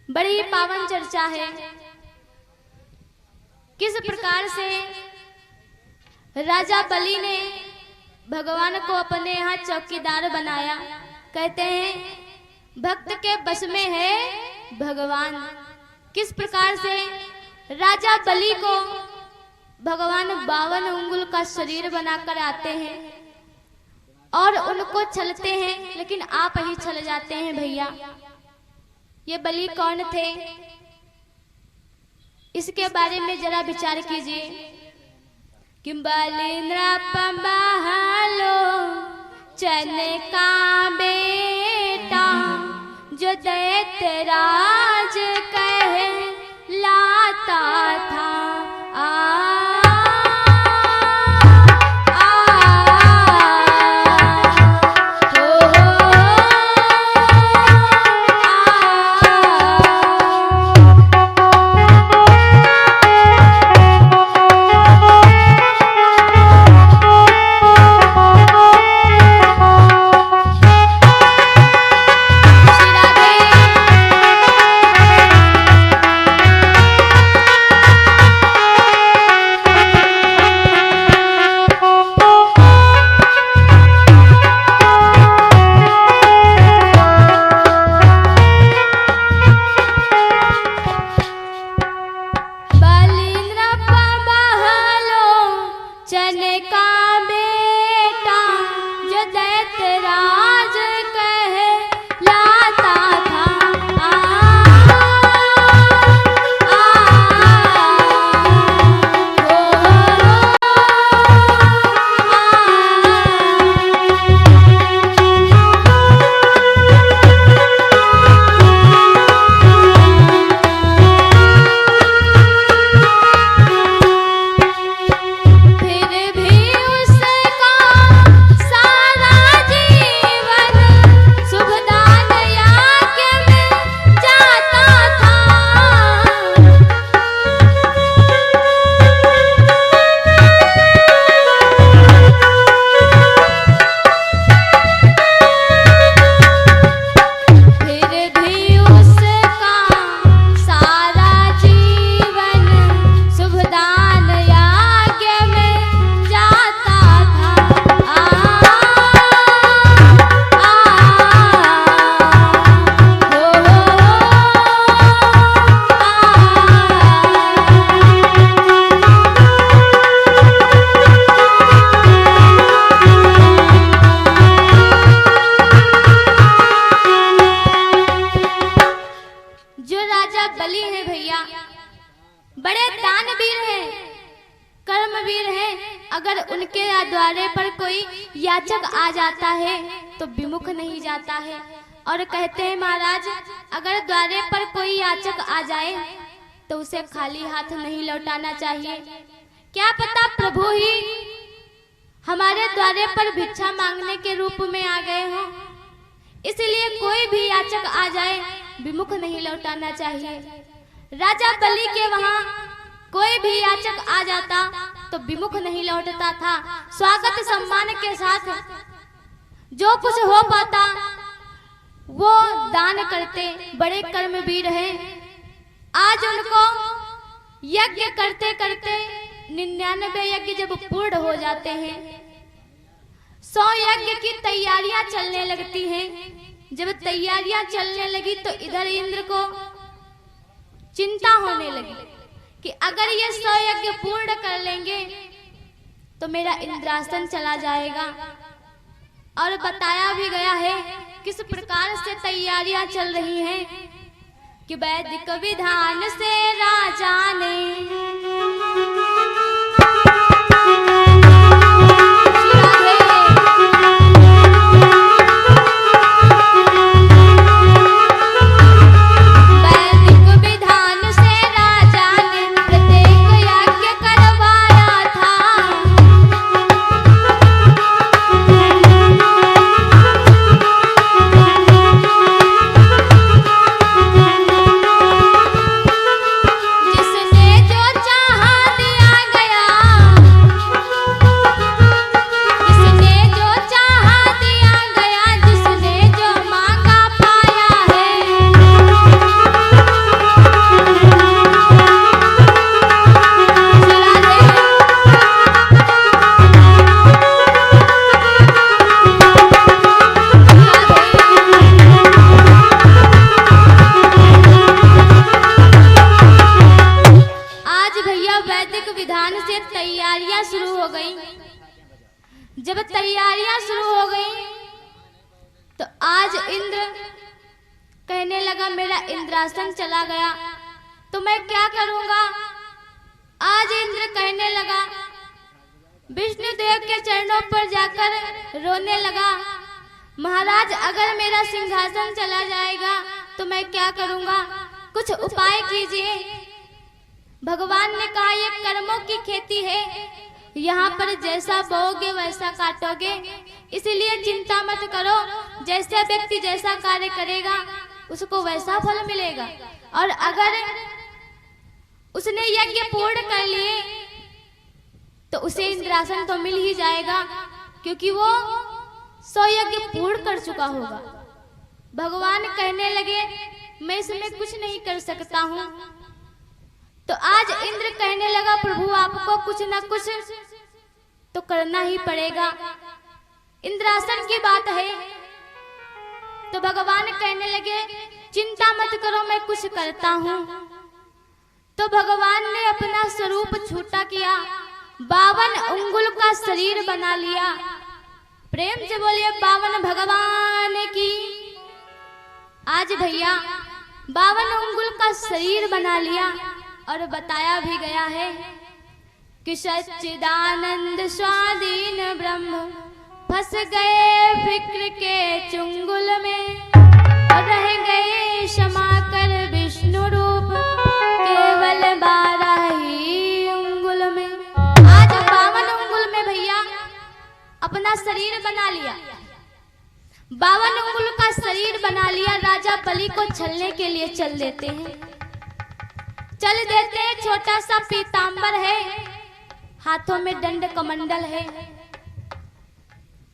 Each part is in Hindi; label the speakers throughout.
Speaker 1: बड़ी पावन चर्चा है। किस प्रकार से राजा बलि ने भगवान को अपने यहाँ चौकीदार बनाया। कहते हैं भक्त के बस में है भगवान। किस प्रकार से राजा बलि को भगवान 52 अंगुल का शरीर बनाकर आते हैं और उनको छलते हैं, लेकिन आप ही छल जाते हैं भैया। ये बलि कौन थे, इसके बारे में जरा विचार कीजिए। कि बलिन्द्र पम्बालो चन का बेटा जो दैत्यराज कहलाता था। बड़े दानवीर हैं, कर्मवीर हैं। अगर उनके द्वारे पर कोई याचक आ जाता है तो विमुख नहीं जाता है। और कहते हैं महाराज, अगर द्वारे पर कोई याचक आ जाए तो उसे खाली हाथ नहीं लौटाना चाहिए। क्या पता प्रभु ही हमारे द्वारे पर भिक्षा मांगने के रूप में आ गए हों, इसलिए कोई भी याचक आ जाए विमुख नहीं लौटाना चाहिए। राजा बलि के वहां कोई भी याचक आ जाता तो विमुख नहीं लौटता था। स्वागत सम्मान के साथ जो कुछ हो पाता वो दान करते। बड़े कर्मवीर हैं। आज उनको यज्ञ करते करते 99 यज्ञ जब पूर्ण हो जाते हैं, 100 यज्ञ की तैयारियां चलने लगती हैं। जब तैयारियां चलने लगी तो इधर इंद्र को चिंता होने लगी कि अगर ये 100 यज्ञ पूर्ण कर लेंगे तो मेरा इंद्रासन चला जाएगा। और बताया भी गया है किस प्रकार से तैयारियां चल रही हैं कि वैदिक विधान से राजा ने जिसने जो चाहा इंद्रासन चला गया तो मैं क्या करूंगा। आज इंद्र कहने लगा, विष्णुदेव के चरणों पर जाकर रोने लगा, महाराज अगर मेरा सिंहासन चला जाएगा तो मैं क्या करूंगा, कुछ उपाय कीजिए। भगवान ने कहा, ये कर्मों की खेती है, यहाँ पर जैसा बोओगे वैसा काटोगे, इसलिए चिंता मत करो। जैसा व्यक्ति जैसा कार्य करेगा उसको वैसा फल मिलेगा। और अगर उसने यज्ञ पूर्ण कर लिए तो उसे इंद्रासन तो मिल ही जाएगा, क्योंकि वो 100 यज्ञ पूर्ण कर चुका होगा। भगवान कहने लगे, मैं इसमें कुछ नहीं कर सकता हूँ। तो आज इंद्र कहने लगा, प्रभु आपको कुछ न कुछ तो करना ही पड़ेगा, इंद्रासन की बात है। तो भगवान कहने लगे, चिंता मत करो, मैं कुछ करता हूँ। तो भगवान ने अपना स्वरूप छोटा किया, 52 अंगुल का शरीर बना लिया। प्रेम से बोलिए 52 भगवान की। आज भैया 52 अंगुल का शरीर बना लिया और बताया भी गया है कि सच्चिदानंद स्वाधीन ब्रह्म फंस गए फिक्र के चुंगल में, और रह गए क्षमा कर विष्णु रूप केवल 12 ही अंगुल में। आज 52 अंगुल में भैया अपना शरीर बना लिया, 52 अंगुल का शरीर बना लिया। राजा बलि को छलने के लिए चल देते हैं, छोटा सा पीतांबर है, हाथों में दंड कमंडल है।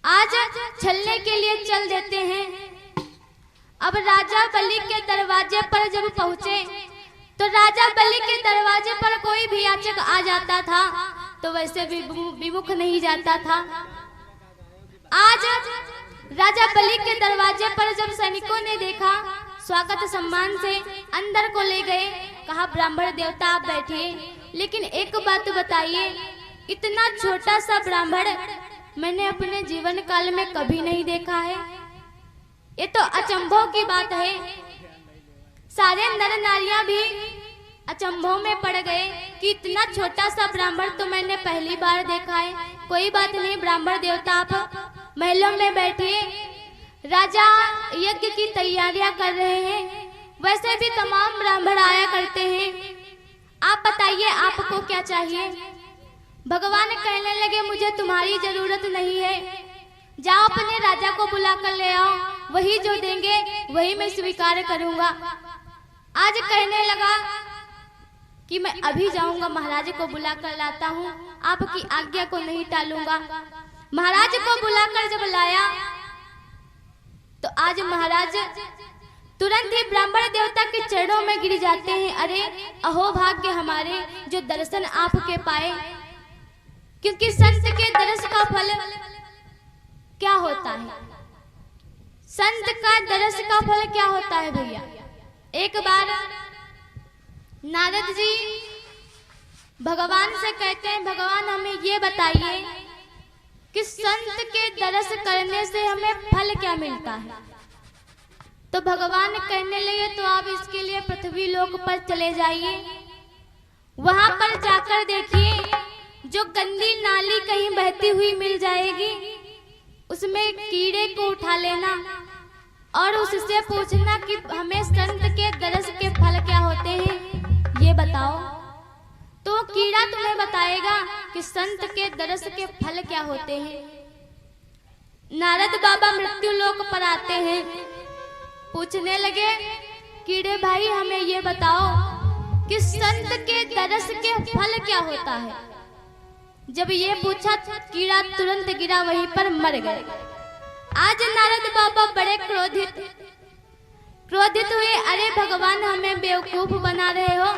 Speaker 1: आज छलने के लिए चल देते हैं। अब राजा बलि के दरवाजे पर जब पहुंचे तो राजा बलि के दरवाजे पर कोई भी याचक आ जाता था तो वैसे भी विमुख नहीं जाता था। आज राजा बलि के दरवाजे पर जब सैनिकों ने देखा, स्वागत सम्मान से अंदर को ले गए, कहा ब्राह्मण देवता आप बैठिए, लेकिन एक बात बताइए, इतना छोटा सा ब्राह्मण मैंने अपने जीवन काल में कभी नहीं देखा है। ये तो अचंभों की बात है। सारे नर नारियां भी अचंभों में पड़ गए कि इतना छोटा सा ब्राह्मण तो मैंने पहली बार देखा है। कोई बात नहीं, ब्राह्मण देवता आप महलों में बैठिए, राजा यज्ञ की तैयारियां कर रहे हैं, वैसे भी तमाम ब्राह्मण आया करते हैं, आप बताइए आपको क्या चाहिए। भगवान कहने लगे, मुझे तुम्हारी जरूरत नहीं है, जाओ अपने राजा को बुला कर ले आओ, वही जो देंगे वही मैं स्वीकार करूंगा। आज कहने लगा कि मैं अभी जाऊंगा, महाराज को बुला कर लाता हूँ, आपकी आज्ञा को नहीं टालूंगा। महाराज को बुलाकर जब लाया तो आज महाराज तुरंत ही ब्राह्मण देवता के चरणों में गिर जाते हैं। अरे अहो भाग्य हमारे जो दर्शन आपके पाए, क्योंकि संत के दर्श का फल क्या होता है, संत का दर्श का फल क्या होता है भैया। एक बार नारद जी भगवान से कहते हैं, भगवान हमें ये बताइए कि संत के दर्श करने से हमें फल क्या मिलता है। तो भगवान कहने लगे, तो आप इसके लिए पृथ्वी लोक पर चले जाइए, वहां पर जाकर देखिए जो गंदी नाली कहीं बहती हुई मिल जाएगी, उसमें कीड़े को उठा लेना और उससे पूछना कि हमें संत के दर्श के फल क्या होते हैं, ये बताओ। तो कीड़ा तुम्हें बताएगा कि संत के दर्श के फल क्या होते हैं। नारद बाबा मृत्यु लोक पर आते हैं, पूछने लगे, कीड़े भाई हमें ये बताओ कि संत के दर्श के फल क्या होता है। जब ये पूछा, कीड़ा तुरंत गिरा, वहीं पर मर गए। आज नारद बाबा बड़े क्रोधित हुए, अरे भगवान हमें बेवकूफ बना रहे हो,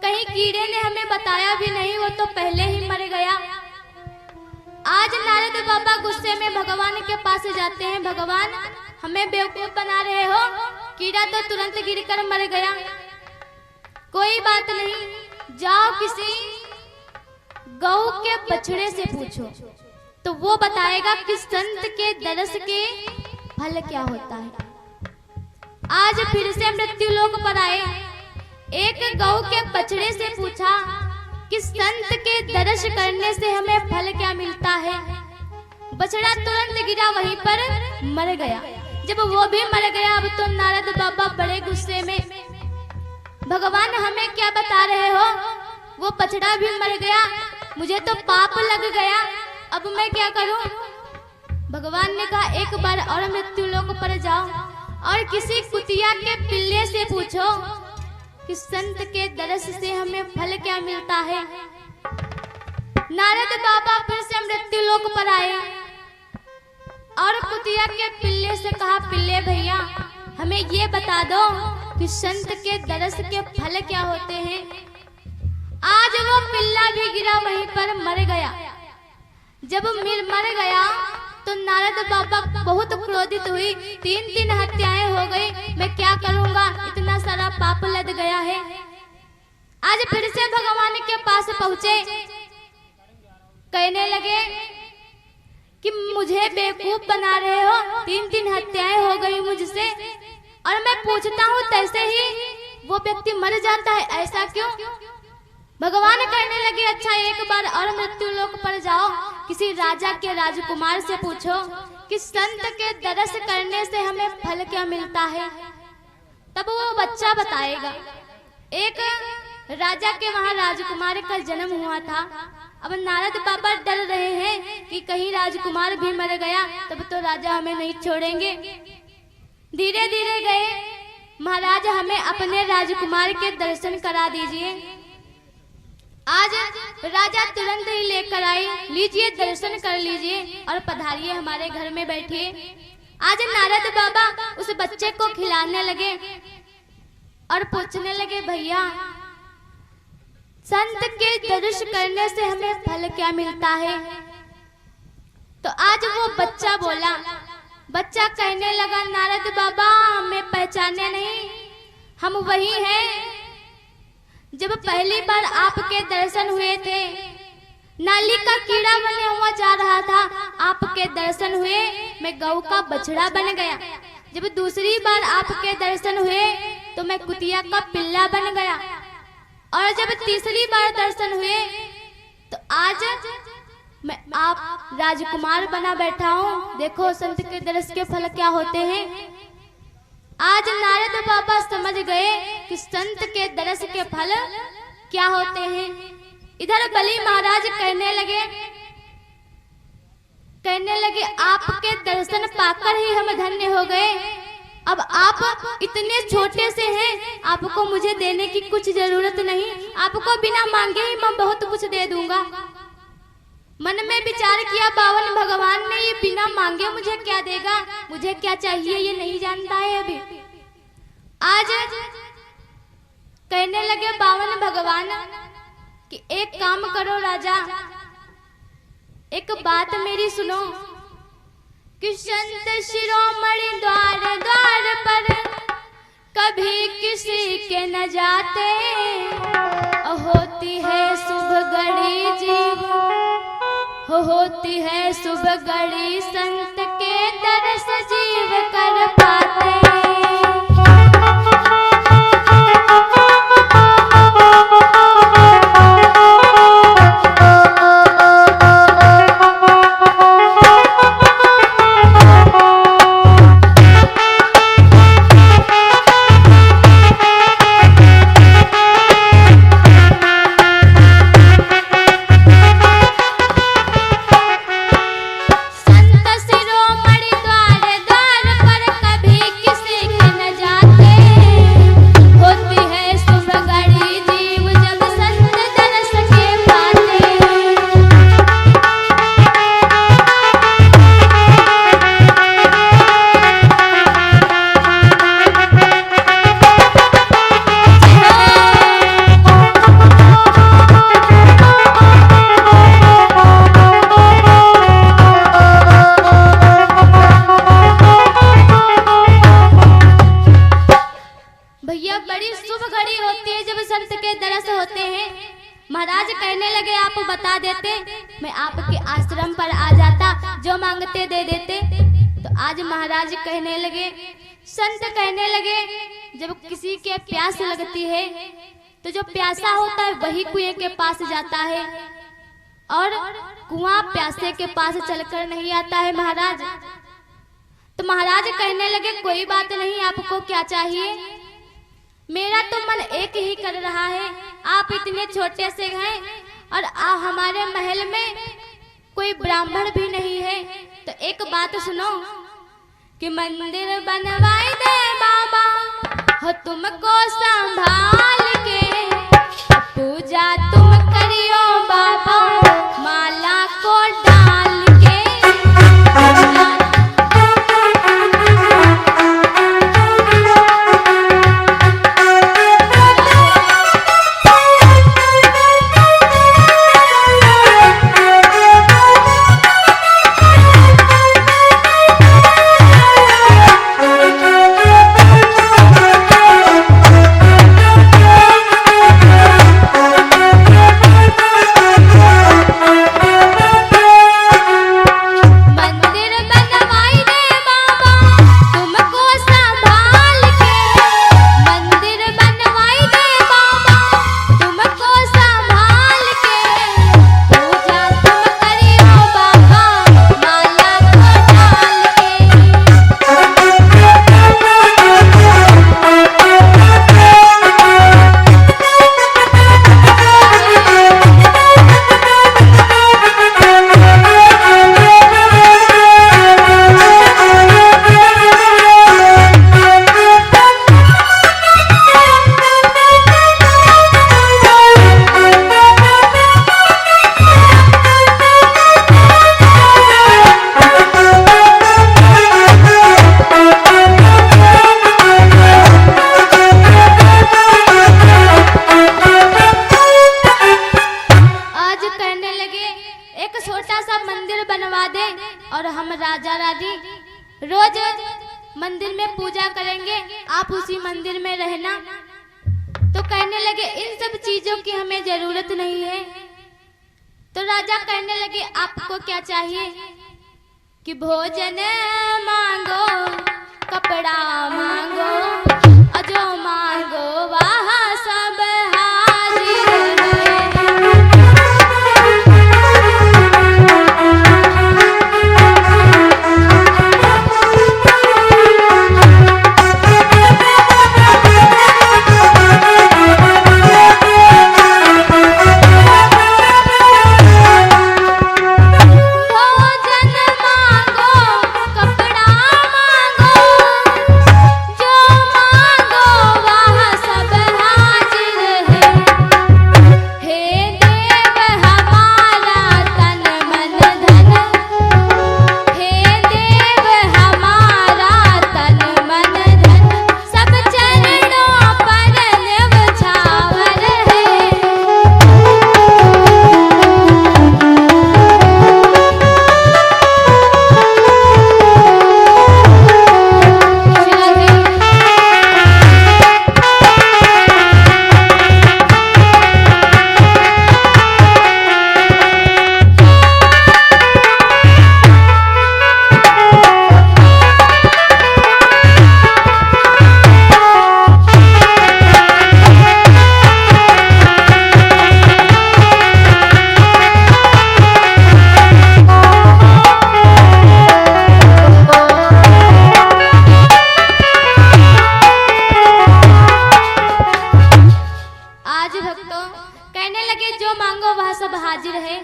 Speaker 1: कहीं कीड़े ने हमें बताया भी नहीं, वो तो पहले ही मर गया। आज नारद बाबा गुस्से में भगवान के पास जाते हैं, भगवान हमें बेवकूफ बना रहे हो, कीड़ा तो तुरंत गिरकर मर गया। कोई बात नहीं, जाओ किसी गौ के बछड़े से पूछो तो वो बताएगा कि संत के दर्श के फल क्या होता है। आज फिर से मृत्यु लोक पर आए। एक गौ के बछड़े से पूछा कि संत के दर्श करने से हमें फल क्या मिलता है। बछड़ा तुरंत गिरा, वहीं पर मर गया। जब वो भी मर गया, अब तो नारद बाबा बड़े गुस्से में, भगवान हमें क्या बता रहे हो, वो बछड़ा भी मर गया, मुझे तो पाप लग गया, अब मैं क्या करूं। भगवान ने कहा एक बार और मृत्यु लोक पर जाओ और किसी कुतिया के पिल्ले से पूछो कि संत के दर्श से हमें फल क्या मिलता है। नारद बाबा फिर से मृत्यु लोक पर आए और कुतिया के पिल्ले से कहा, पिल्ले भैया हमें ये बता दो कि संत के दर्श के फल क्या होते हैं। आज वो पिल्ला भी गिरा, वहीं पर मर गया। जब मर गया तो नारद बाबा बहुत क्रोधित हुई, 3 हत्याएं हो गई, मैं क्या करूंगा, इतना सारा पाप लद गया है। आज फिर से भगवान के पास पहुंचे, कहने लगे कि मुझे बेवकूफ बना रहे हो, 3 हत्याएं हो गई मुझसे, और मैं पूछता हूँ तैसे ही वो व्यक्ति मर जाता है, ऐसा क्यों। भगवान कहने लगे अच्छा एक बार और मृत्यु लोक पर जाओ, किसी राजा के राजकुमार से पूछो कि संत के दर्श करने से हमें फल क्या मिलता है, तब वो बच्चा बताएगा। एक राजा के वहां राजकुमार का जन्म हुआ था। अब नारद बाबा डर रहे हैं कि कहीं राजकुमार भी मर गया तब तो राजा हमें नहीं छोड़ेंगे। धीरे धीरे गए, महाराज हमें अपने राजकुमार के दर्शन करा दीजिए। आज राजा तुरंत ही लेकर आए, लीजिए दर्शन कर लीजिए और पधारिए हमारे घर में बैठिए। आज नारद बाबा उस बच्चे को खिलाने लगे और पूछने लगे भैया संत के दर्श करने से हमें फल क्या मिलता है। तो आज वो बच्चा बोला, बच्चा कहने लगा नारद बाबा हमें पहचाने नहीं, हम वही हैं जब पहली बार आपके दर्शन हुए थे, नाली का कीड़ा बने हुआ जा रहा था, आपके दर्शन हुए मैं गौ का बछड़ा बन गया। जब दूसरी बार आपके दर्शन हुए तो मैं कुतिया का पिल्ला बन गया, और जब तीसरी बार दर्शन हुए तो आज मैं आप राजकुमार बना बैठा हूँ। देखो संत के दर्श के फल क्या होते हैं। आज नारद बाबा समझ गए कि संत के दर्श के फल क्या होते हैं। इधर बलि महाराज कहने लगे आपके दर्शन पाकर ही हम धन्य हो गए। अब आप इतने छोटे से हैं, आपको मुझे देने की कुछ जरूरत नहीं, आपको बिना मांगे ही मैं बहुत कुछ दे दूंगा। मन में विचार किया बावन भगवान ने ये बिना मांगे मुझे क्या देगा, मुझे क्या चाहिए ये नहीं जानता है अभी। आज कहने लगे बावन भगवान कि एक काम करो राजा, एक बात मेरी सुनो कि संत शिरोमणि द्वार द्वार पर कभी किसी के न जाते, होती है शुभ घड़ी जीव होती है शुभ घड़ी संत के दर्श जीव कर पाते। महाराज कहने लगे आप बता देते मैं आपके आश्रम पर आ जाता, जो मांगते दे देते। तो आज महाराज कहने लगे, संत कहने लगे, जब किसी के प्यास लगती है तो जो प्यासा होता है वही कुएं के पास जाता है और कुआं प्यासे के पास चलकर नहीं आता है महाराज। तो महाराज कहने लगे, कोई बात नहीं, आपको क्या चाहिए? मेरा तो मन एक ही कर रहा है, आप इतने छोटे से हैं और हमारे महल में कोई ब्राह्मण भी नहीं है, तो एक बात सुनो कि मंदिर बनवाई दे बाबा हो तुमको संभाल के, पूजा तुम करियो बाबा माला को डाल के। और हम राजा रानी रोज मंदिर में पूजा करेंगे, आप उसी मंदिर में रहना। तो कहने लगे, इन सब चीजों की हमें जरूरत नहीं है। तो राजा कहने लगे, आपको क्या चाहिए? कि भोजन मांगो, कपड़ा मांगो, और जो मांगो वह सब हाजिर है। हाजिर है,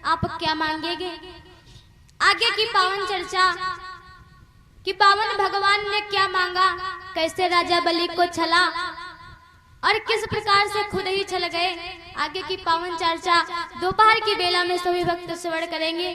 Speaker 1: आप क्या मांगेंगे? आगे की पावन चर्चा कि पावन भगवान ने क्या मांगा, कैसे राजा बलि को छला और किस प्रकार से खुद ही छल गए। आगे की पावन चर्चा दोपहर की बेला में सभी भक्त श्रवण करेंगे।